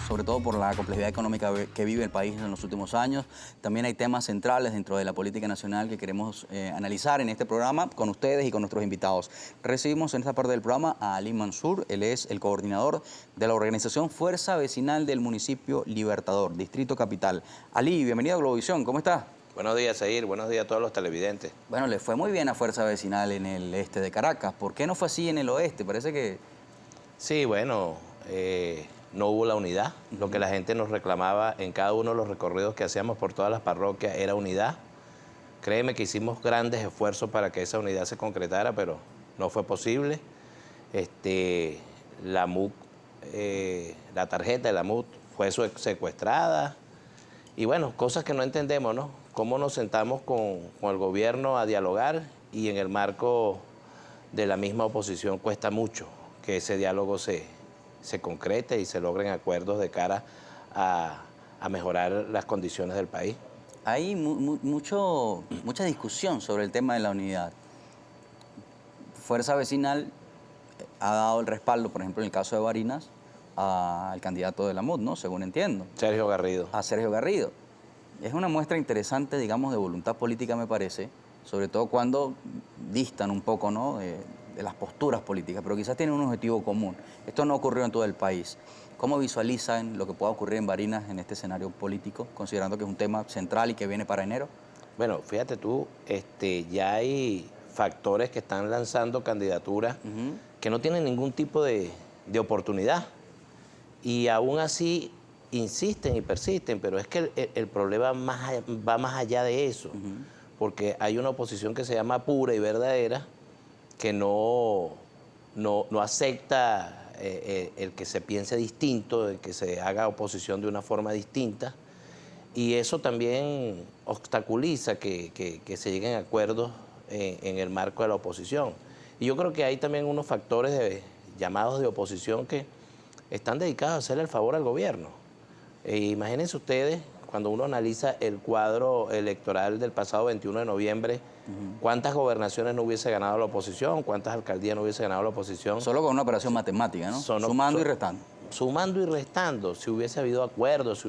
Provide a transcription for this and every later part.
sobre todo por la complejidad económica que vive el país en los últimos años. También hay temas centrales dentro de la política nacional que queremos analizar en este programa con ustedes y con nuestros invitados. Recibimos en esta parte del programa a Ali Mansur. Él es el coordinador de la organización Fuerza Vecinal del municipio Libertador, Distrito Capital. Ali, bienvenido a Globovisión, ¿cómo está? Buenos días, Zahir. Buenos días a todos los televidentes. Bueno, le fue muy bien a Fuerza Vecinal en el este de Caracas. ¿Por qué no fue así en el oeste? Parece que... Sí, bueno, no hubo la unidad. Lo que la gente nos reclamaba en cada uno de los recorridos que hacíamos por todas las parroquias era unidad. Créeme que hicimos grandes esfuerzos para que esa unidad se concretara, pero no fue posible. La MUC, la tarjeta de la MUC fue secuestrada. Y bueno, cosas que no entendemos, ¿no? Cómo nos sentamos con el gobierno a dialogar y en el marco de la misma oposición cuesta mucho que ese diálogo se concrete y se logren acuerdos de cara a mejorar las condiciones del país. Hay mucha discusión sobre el tema de la unidad. Fuerza Vecinal ha dado el respaldo, por ejemplo, en el caso de Barinas, al candidato de la MUD, ¿no? Según entiendo. Sergio Garrido. A Sergio Garrido. Es una muestra interesante, digamos, de voluntad política, me parece, sobre todo cuando distan un poco, ¿no?, de las posturas políticas, pero quizás tienen un objetivo común. Esto no ocurrió en todo el país. ¿Cómo visualizan lo que pueda ocurrir en Barinas en este escenario político, considerando que es un tema central y que viene para enero? Bueno, fíjate tú, ya hay factores que están lanzando candidaturas que no tienen ningún tipo de oportunidad. Y aún así insisten y persisten, pero es que el problema va más allá de eso, porque hay una oposición que se llama pura y verdadera, que no acepta el que se piense distinto, el que se haga oposición de una forma distinta, y eso también obstaculiza que se lleguen a acuerdos en el marco de la oposición. Y yo creo que hay también unos factores llamados de oposición que están dedicados a hacerle el favor al gobierno. Imagínense ustedes, cuando uno analiza el cuadro electoral del pasado 21 de noviembre, ¿cuántas gobernaciones no hubiese ganado la oposición? ¿Cuántas alcaldías no hubiese ganado la oposición? Solo con una operación matemática, ¿no? Sumando y restando. Sumando y restando, si hubiese habido acuerdos,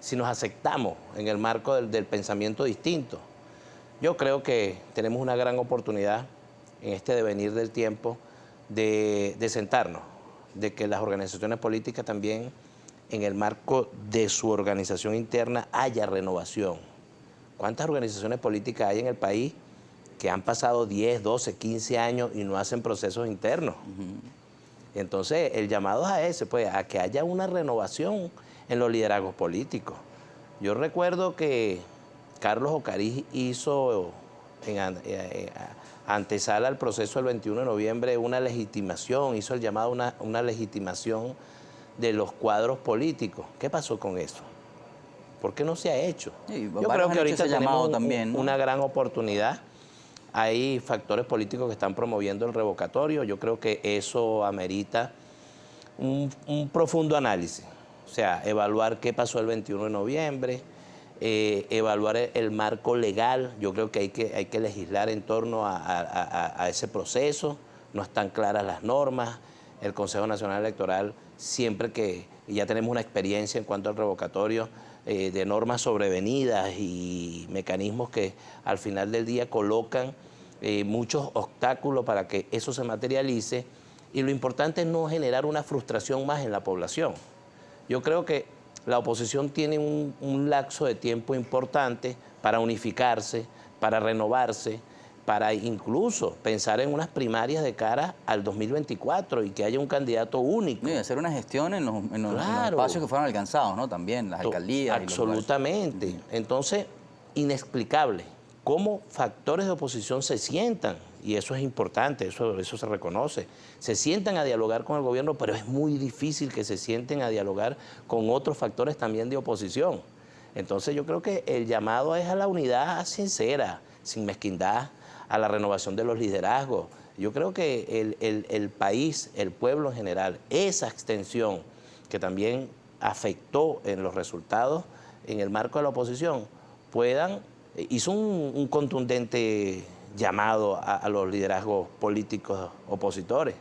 si nos aceptamos en el marco del pensamiento distinto. Yo creo que tenemos una gran oportunidad en este devenir del tiempo de sentarnos, de que las organizaciones políticas también, en el marco de su organización interna, haya renovación. ¿Cuántas organizaciones políticas hay en el país que han pasado 10, 12, 15 años y no hacen procesos internos? Entonces, el llamado es a ese, pues, a que haya una renovación en los liderazgos políticos. Yo recuerdo que Carlos Ocariz hizo antesala al proceso del 21 de noviembre una legitimación, hizo el llamado una legitimación de los cuadros políticos. ¿Qué pasó con eso? ¿Por qué no se ha hecho? Sí, yo creo que ahorita tenemos también, ¿no?, una gran oportunidad. Hay factores políticos que están promoviendo el revocatorio. Yo creo que eso amerita un profundo análisis. O sea, evaluar qué pasó el 21 de noviembre, evaluar el marco legal. Yo creo que hay que legislar en torno a ese proceso. No están claras las normas. El Consejo Nacional Electoral, siempre que ya tenemos una experiencia en cuanto al revocatorio, de normas sobrevenidas y mecanismos que al final del día colocan muchos obstáculos para que eso se materialice, y lo importante es no generar una frustración más en la población. Yo creo que la oposición tiene un lapso de tiempo importante para unificarse, para renovarse, para incluso pensar en unas primarias de cara al 2024 y que haya un candidato único. Y hacer una gestión en los espacios que fueron alcanzados, ¿no? También, las alcaldías. Absolutamente. Entonces, inexplicable cómo factores de oposición se sientan, y eso es importante, eso se reconoce, se sientan a dialogar con el gobierno, pero es muy difícil que se sienten a dialogar con otros factores también de oposición. Entonces yo creo que el llamado es a la unidad sincera, sin mezquindad, a la renovación de los liderazgos. Yo creo que el país, el pueblo en general, esa extensión que también afectó en los resultados en el marco de la oposición, hizo un contundente llamado a los liderazgos políticos opositores.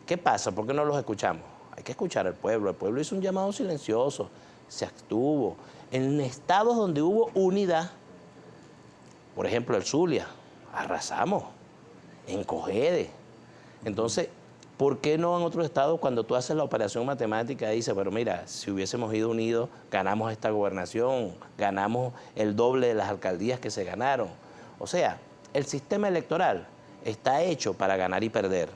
¿Qué pasa? ¿Por qué no los escuchamos? hay que escuchar al pueblo. El pueblo hizo un llamado silencioso, se abstuvo. En estados donde hubo unidad, por ejemplo, el Zulia, arrasamos, en Cogede. Entonces, ¿por qué no en otros estados, cuando tú haces la operación matemática, dices, pero mira, si hubiésemos ido unidos, ganamos esta gobernación, ganamos el doble de las alcaldías que se ganaron? O sea, el sistema electoral está hecho para ganar y perder,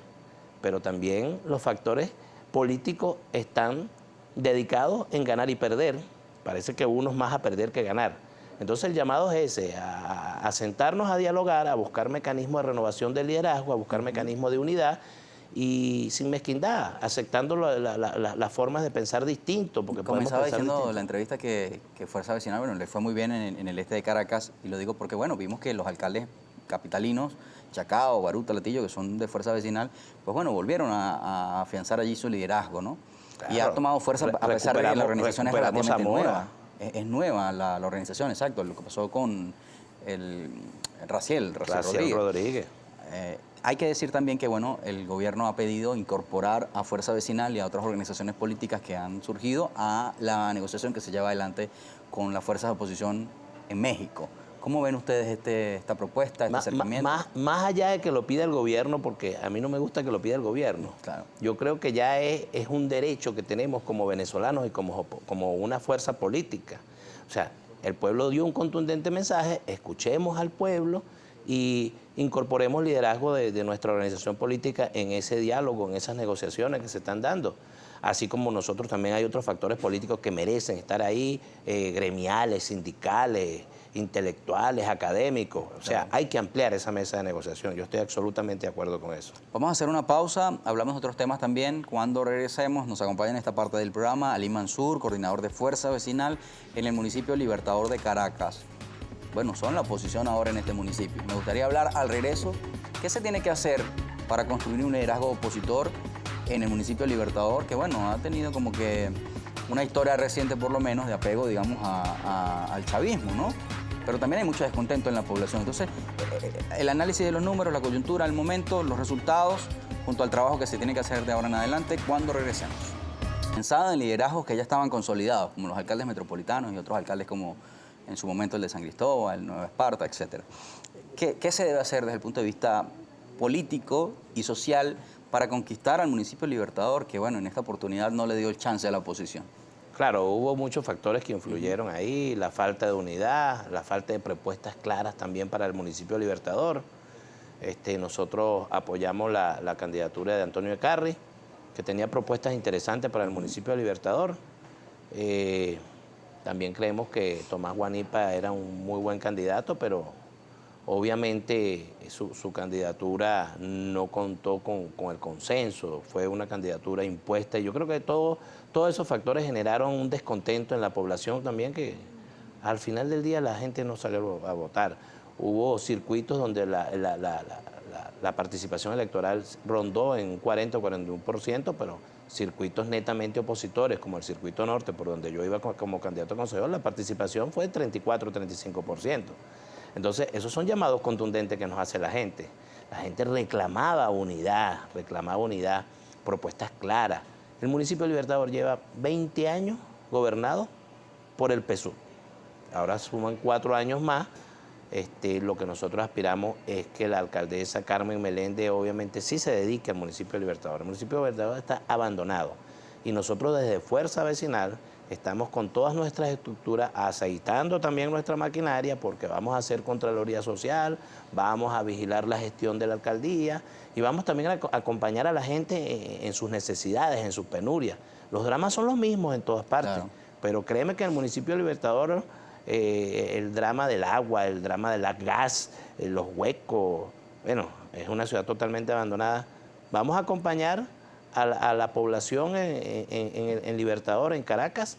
pero también los factores políticos están dedicados en ganar y perder. Parece que uno es más a perder que ganar. Entonces el llamado es ese, a sentarnos a dialogar, a buscar mecanismos de renovación del liderazgo, a buscar mecanismos de unidad y sin mezquindad, aceptando las formas de pensar distinto, porque podemos Comenzaba pensar diciendo distinto. la entrevista que Fuerza Vecinal, bueno, le fue muy bien en el este de Caracas, y lo digo porque, bueno, vimos que los alcaldes capitalinos, Chacao, Baruta, Latillo, que son de Fuerza Vecinal, pues bueno, volvieron a afianzar allí su liderazgo, ¿no? Y ha Claro. tomado fuerza a pesar de que la organización es Recuperamos relativamente Zamora. nueva. Es nueva la organización, exacto, lo que pasó con el Raciel Raciel Rodríguez. Hay que decir también que, bueno, el gobierno ha pedido incorporar a Fuerza Vecinal y a otras organizaciones políticas que han surgido a la negociación que se lleva adelante con las fuerzas de oposición en México. ¿Cómo ven ustedes esta propuesta, este acercamiento? Más allá de que lo pida el gobierno, porque a mí no me gusta que lo pida el gobierno. Claro. Yo creo que ya es un derecho que tenemos como venezolanos y como una fuerza política. O sea, el pueblo dio un contundente mensaje, escuchemos al pueblo y incorporemos liderazgo de nuestra organización política en ese diálogo, en esas negociaciones que se están dando. Así como nosotros también hay otros factores políticos que merecen estar ahí, gremiales, sindicales, intelectuales, académicos. O sea, hay que ampliar esa mesa de negociación. Yo estoy absolutamente de acuerdo con eso. Vamos a hacer una pausa, hablamos de otros temas también. Cuando regresemos nos acompaña en esta parte del programa Ali Mansur, coordinador de Fuerza Vecinal en el municipio Libertador de Caracas. Bueno, son la oposición ahora en este municipio. Me gustaría hablar al regreso, ¿qué se tiene que hacer para construir un liderazgo opositor en el municipio Libertador? Que bueno, ha tenido como que una historia reciente por lo menos de apego, digamos, al chavismo, ¿no? Pero también hay mucho descontento en la población. Entonces, el análisis de los números, la coyuntura, el momento, los resultados, junto al trabajo que se tiene que hacer de ahora en adelante, cuando regresemos. Pensada en liderazgos que ya estaban consolidados, como los alcaldes metropolitanos y otros alcaldes como en su momento el de San Cristóbal, el Nueva Esparta, etc. ¿Qué se debe hacer desde el punto de vista político y social para conquistar al municipio Libertador, que bueno, en esta oportunidad no le dio el chance a la oposición? Claro, hubo muchos factores que influyeron ahí, la falta de unidad, la falta de propuestas claras también para el municipio Libertador. Nosotros apoyamos la candidatura de Antonio Ecarri, que tenía propuestas interesantes para el municipio Libertador. También creemos que Tomás Guanipa era un muy buen candidato, pero obviamente su candidatura no contó con el consenso, fue una candidatura impuesta y yo creo que todos esos factores generaron un descontento en la población también, que al final del día la gente no salió a votar. Hubo circuitos donde la participación electoral rondó en 40 o 41%, pero circuitos netamente opositores, como el circuito norte, por donde yo iba como candidato a concejal, la participación fue de 34 o 35%. Entonces, esos son llamados contundentes que nos hace la gente. La gente reclamaba unidad, propuestas claras. El municipio de Libertador lleva 20 años gobernado por el PSUV. Ahora suman 4 años más. Lo que nosotros aspiramos es que la alcaldesa Carmen Meléndez obviamente sí se dedique al municipio de Libertador. El municipio de Libertador está abandonado y nosotros desde Fuerza Vecinal estamos con todas nuestras estructuras aceitando también nuestra maquinaria, porque vamos a hacer Contraloría Social, vamos a vigilar la gestión de la alcaldía y vamos también a acompañar a la gente en sus necesidades, en sus penurias. Los dramas son los mismos en todas partes, claro, pero créeme que en el municipio de Libertador el drama del agua, el drama del gas, los huecos, bueno, es una ciudad totalmente abandonada. Vamos a acompañar a la población en Libertador, en Caracas,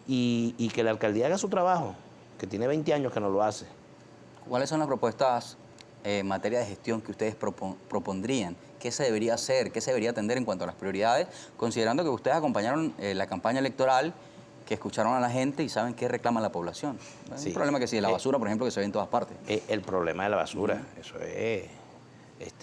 y que la alcaldía haga su trabajo, que tiene 20 años que no lo hace. ¿Cuáles son las propuestas en materia de gestión que ustedes propondrían? ¿Qué se debería hacer? ¿Qué se debería atender en cuanto a las prioridades? Considerando que ustedes acompañaron la campaña electoral, que escucharon a la gente y saben qué reclama la población. Sí. Un problema que sí, la basura, por ejemplo, que se ve en todas partes. El problema de la basura, eso es...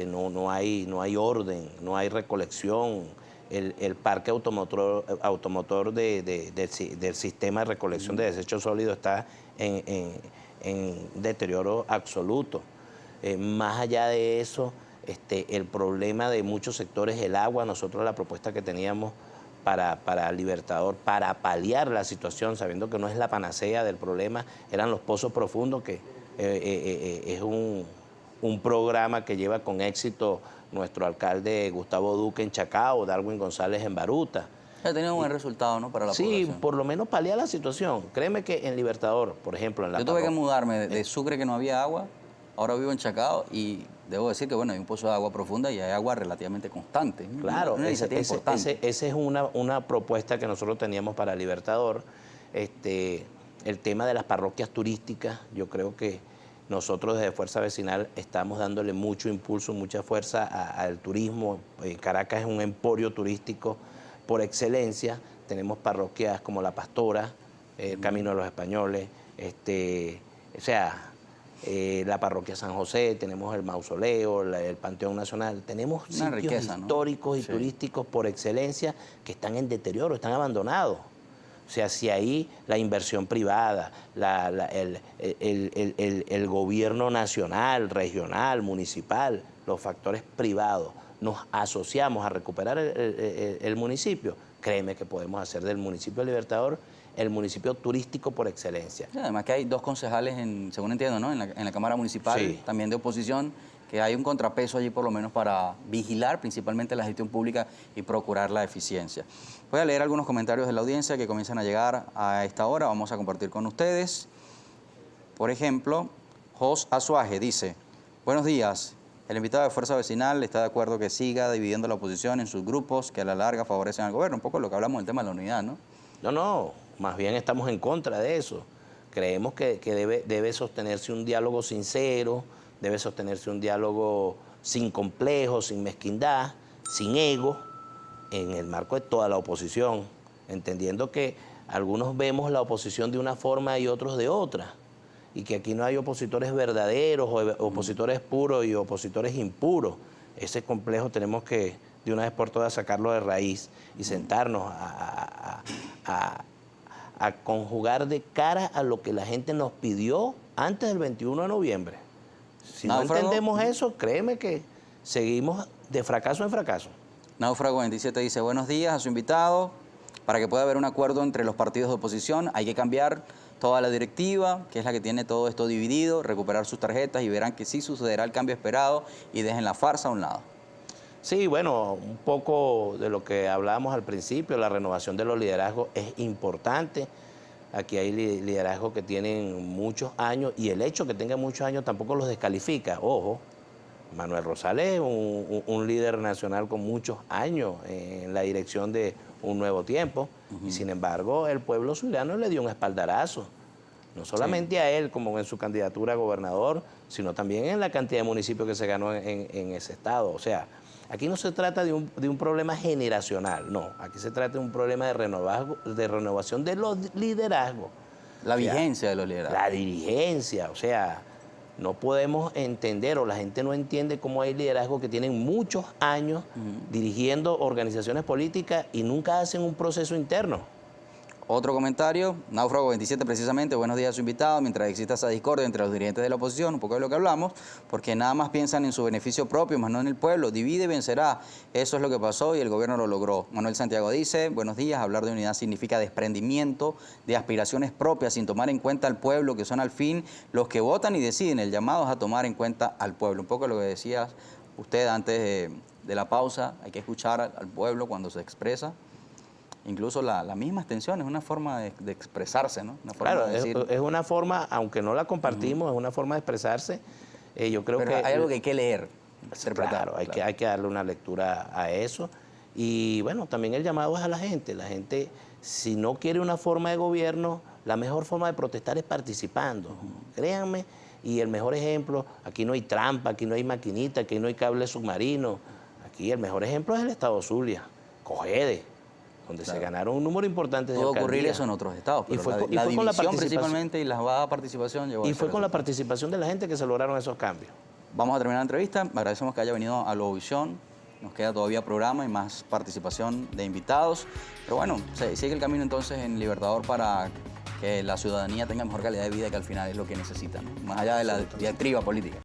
no hay orden, no hay recolección. el parque automotor del sistema de recolección de desechos sólidos está en deterioro absoluto. Más allá de eso, el problema de muchos sectores, el agua, nosotros la propuesta que teníamos para Libertador, para paliar la situación, sabiendo que no es la panacea del problema, eran los pozos profundos, que es un programa que lleva con éxito nuestro alcalde Gustavo Duque en Chacao, Darwin González en Baruta. Ha tenido un buen resultado, ¿no?, para la población. Sí, por lo menos paliar la situación. Créeme que en Libertador, por ejemplo, en la Yo tuve que mudarme de Sucre, que no había agua, ahora vivo en Chacao y debo decir que, bueno, hay un pozo de agua profunda y hay agua relativamente constante. Claro, una iniciativa importante. esa es una propuesta que nosotros teníamos para Libertador. El tema de las parroquias turísticas, yo creo que nosotros desde Fuerza Vecinal estamos dándole mucho impulso, mucha fuerza al turismo. Caracas es un emporio turístico por excelencia. Tenemos parroquias como La Pastora, el Camino de los Españoles, la parroquia San José, tenemos el Mausoleo, el Panteón Nacional. Tenemos sitios riqueza, históricos, ¿no?, y turísticos por excelencia que están en deterioro, están abandonados. O sea, si ahí la inversión privada, el gobierno nacional, regional, municipal, los factores privados, nos asociamos a recuperar el municipio, créeme que podemos hacer del municipio de Libertador el municipio turístico por excelencia. Sí, además que hay dos concejales, según entiendo, ¿no?, en la Cámara Municipal, sí, también de oposición, que hay un contrapeso allí por lo menos para vigilar principalmente la gestión pública y procurar la eficiencia. Voy a leer algunos comentarios de la audiencia que comienzan a llegar a esta hora, vamos a compartir con ustedes. Por ejemplo, Jos Azuaje dice: buenos días, el invitado de Fuerza Vecinal está de acuerdo que siga dividiendo la oposición en sus grupos que a la larga favorecen al gobierno, un poco lo que hablamos del tema de la unidad, ¿no? No, más bien estamos en contra de eso. Creemos que debe sostenerse un diálogo sincero, debe sostenerse un diálogo sin complejos, sin mezquindad, sin ego, en el marco de toda la oposición, entendiendo que algunos vemos la oposición de una forma y otros de otra, y que aquí no hay opositores verdaderos, o opositores puros y opositores impuros. Ese complejo tenemos que de una vez por todas sacarlo de raíz y sentarnos a conjugar de cara a lo que la gente nos pidió antes del 21 de noviembre. Si no entendemos eso, créeme que seguimos de fracaso en fracaso. Náufrago 27 dice: buenos días a su invitado. Para que pueda haber un acuerdo entre los partidos de oposición hay que cambiar toda la directiva, que es la que tiene todo esto dividido, recuperar sus tarjetas y verán que sí sucederá el cambio esperado y dejen la farsa a un lado. Sí, bueno, un poco de lo que hablábamos al principio, la renovación de los liderazgos es importante. Aquí hay liderazgos que tienen muchos años y el hecho que tengan muchos años tampoco los descalifica. Ojo, Manuel Rosales es un líder nacional con muchos años en la dirección de un nuevo tiempo y sin embargo el pueblo zuliano le dio un espaldarazo. No solamente a él como en su candidatura a gobernador, sino también en la cantidad de municipios que se ganó en ese estado. O sea, aquí no se trata de un problema generacional, no. Aquí se trata de un problema de renovación de los liderazgos. La vigencia de los liderazgos. La dirigencia, o sea, no podemos entender, o la gente no entiende cómo hay liderazgos que tienen muchos años dirigiendo organizaciones políticas y nunca hacen un proceso interno. Otro comentario, Náufrago 27 precisamente: buenos días a su invitado. Mientras exista esa discordia entre los dirigentes de la oposición, un poco de lo que hablamos, porque nada más piensan en su beneficio propio, más no en el pueblo. Divide y vencerá. Eso es lo que pasó y el gobierno lo logró. Manuel Santiago dice: buenos días, hablar de unidad significa desprendimiento de aspiraciones propias sin tomar en cuenta al pueblo, que son al fin los que votan y deciden. El llamado es a tomar en cuenta al pueblo. Un poco lo que decía usted antes de la pausa, hay que escuchar al pueblo cuando se expresa. Incluso la misma extensión es una forma de expresarse, ¿no? Una forma claro, de decir... es una forma, aunque no la compartimos, es una forma de expresarse. Yo creo Pero que hay algo que hay que leer, interpretar. Claro, hay que darle una lectura a eso. Y bueno, también el llamado es a la gente. La gente, si no quiere una forma de gobierno, la mejor forma de protestar es participando. Créanme, y el mejor ejemplo, aquí no hay trampa, aquí no hay maquinita, aquí no hay cable submarino. Aquí el mejor ejemplo es el estado Zulia, Cogede, donde se ganaron un número importante de alcaldías. Pudo ocurrir eso en otros estados, pero la división principalmente y la baja participación llevó a eso. Y fue con la participación de la gente que se lograron esos cambios. Vamos a terminar la entrevista. Agradecemos que haya venido a Globovisión, Nos queda todavía programa y más participación de invitados. Pero bueno, sigue el camino entonces en Libertador para que la ciudadanía tenga mejor calidad de vida, que al final es lo que necesita, ¿no? Más allá de la diatriba política.